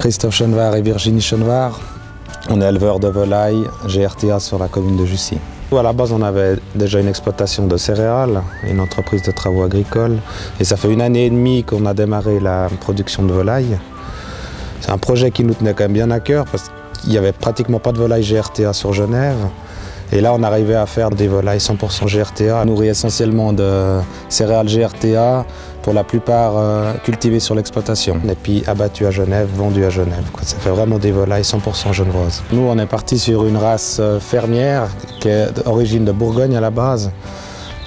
Christophe Chenevard et Virginie Chenevard, on est éleveurs de volailles GRTA sur la commune de Jussy. À la base, on avait déjà une exploitation de céréales, une entreprise de travaux agricoles. Et ça fait 1 année et demie qu'on a démarré la production de volailles. C'est un projet qui nous tenait quand même bien à cœur parce qu'il n'y avait pratiquement pas de volailles GRTA sur Genève. Et là, on arrivait à faire des volailles 100% GRTA, nourries essentiellement de céréales GRTA, pour la plupart cultivées sur l'exploitation. Et puis abattues à Genève, vendues à Genève. Ça fait vraiment des volailles 100% genevoises. Nous, on est parti sur une race fermière qui est d'origine de Bourgogne à la base.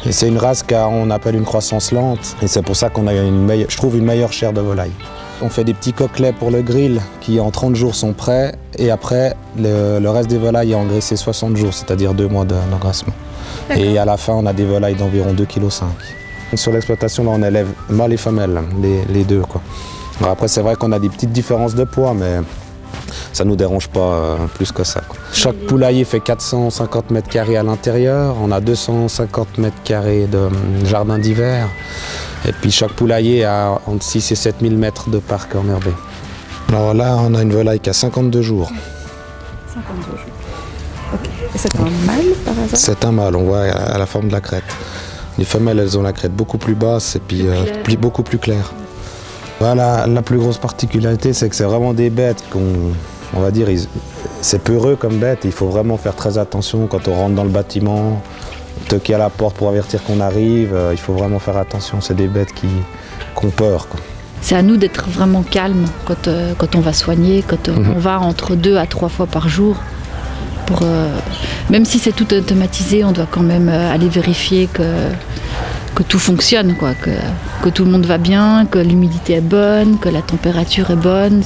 Et c'est une race qu'on appelle une croissance lente. Et c'est pour ça qu'on a je trouve une meilleure chair de volaille. On fait des petits coquelets pour le grill qui en 30 jours sont prêts et après le reste des volailles est engraissé 60 jours, c'est-à-dire 2 mois d'engraissement. Et à la fin on a des volailles d'environ 2,5 kg. Sur l'exploitation là on élève mâles et femelles, les deux quoi. Alors après c'est vrai qu'on a des petites différences de poids mais ça ne nous dérange pas plus que ça, quoi. Chaque poulailler fait 450 mètres carrés à l'intérieur, on a 250 mètres carrés de jardin d'hiver. Et puis chaque poulailler a entre 6 et 7 000 mètres de parc enherbé. Alors là, on a une volaille qui a 52 jours. 52 jours. Ok. Et c'est un mâle par hasard? C'est un mâle, on voit à la forme de la crête. Les femelles, elles ont la crête beaucoup plus basse et puis beaucoup plus claire. Voilà, la plus grosse particularité, c'est que c'est vraiment des bêtes on va dire, c'est peureux comme bête. Il faut vraiment faire très attention quand on rentre dans le bâtiment. Toquer à la porte pour avertir qu'on arrive, il faut vraiment faire attention, c'est des bêtes qui ont peur, quoi. C'est à nous d'être vraiment calmes quand on va soigner, quand on va entre 2 à 3 fois par jour. Même si c'est tout automatisé, on doit quand même aller vérifier que tout fonctionne, quoi, que tout le monde va bien, que l'humidité est bonne, que la température est bonne.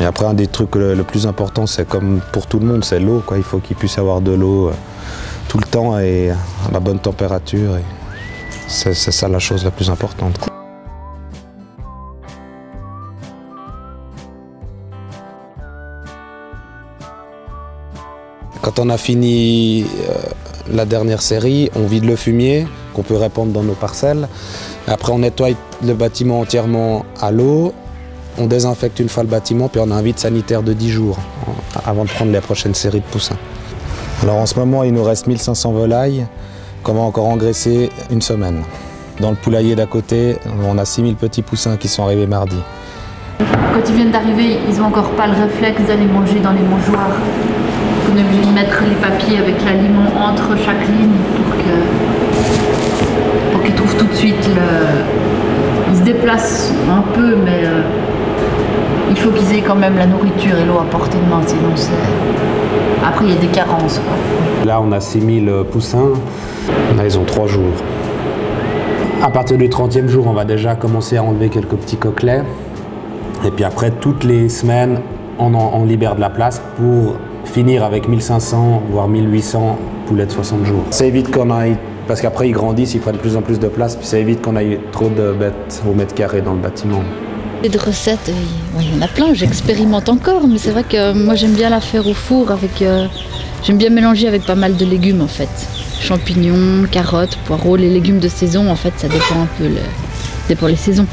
Et après, un des trucs le plus important, c'est comme pour tout le monde, c'est l'eau, quoi. Il faut qu'il puisse avoir de l'eau tout le temps et à la bonne température. C'est ça la chose la plus importante. Quand on a fini la dernière série, on vide le fumier qu'on peut répandre dans nos parcelles. Après, on nettoie le bâtiment entièrement à l'eau. On désinfecte une fois le bâtiment, puis on a un vide sanitaire de 10 jours avant de prendre les prochaines séries de poussins. Alors en ce moment, il nous reste 1500 volailles qu'on va encore engraisser une semaine. Dans le poulailler d'à côté, on a 6000 petits poussins qui sont arrivés mardi. Quand ils viennent d'arriver, ils n'ont encore pas le réflexe d'aller manger dans les mangeoires. On est obligé de mettre les papiers avec l'aliment entre chaque ligne pour qu'ils trouvent tout de suite Ils se déplacent un peu, mais il faut qu'ils aient quand même la nourriture et l'eau à portée de main, sinon c'est... Après, il y a des carences, quoi. Là, on a 6000 poussins. Là, ils ont 3 jours. À partir du 30e jour, on va déjà commencer à enlever quelques petits coquelets. Et puis après, toutes les semaines, on libère de la place pour finir avec 1500, voire 1800 poulets de 60 jours. Ça évite qu'on aille... Parce qu'après, ils grandissent, ils prennent de plus en plus de place, puis ça évite qu'on ait trop de bêtes au mètre carré dans le bâtiment. De recettes, il y en a plein, j'expérimente encore, mais c'est vrai que moi j'aime bien la faire au four j'aime bien mélanger avec pas mal de légumes en fait. Champignons, carottes, poireaux, les légumes de saison en fait ça dépend un peu, dépend les saisons.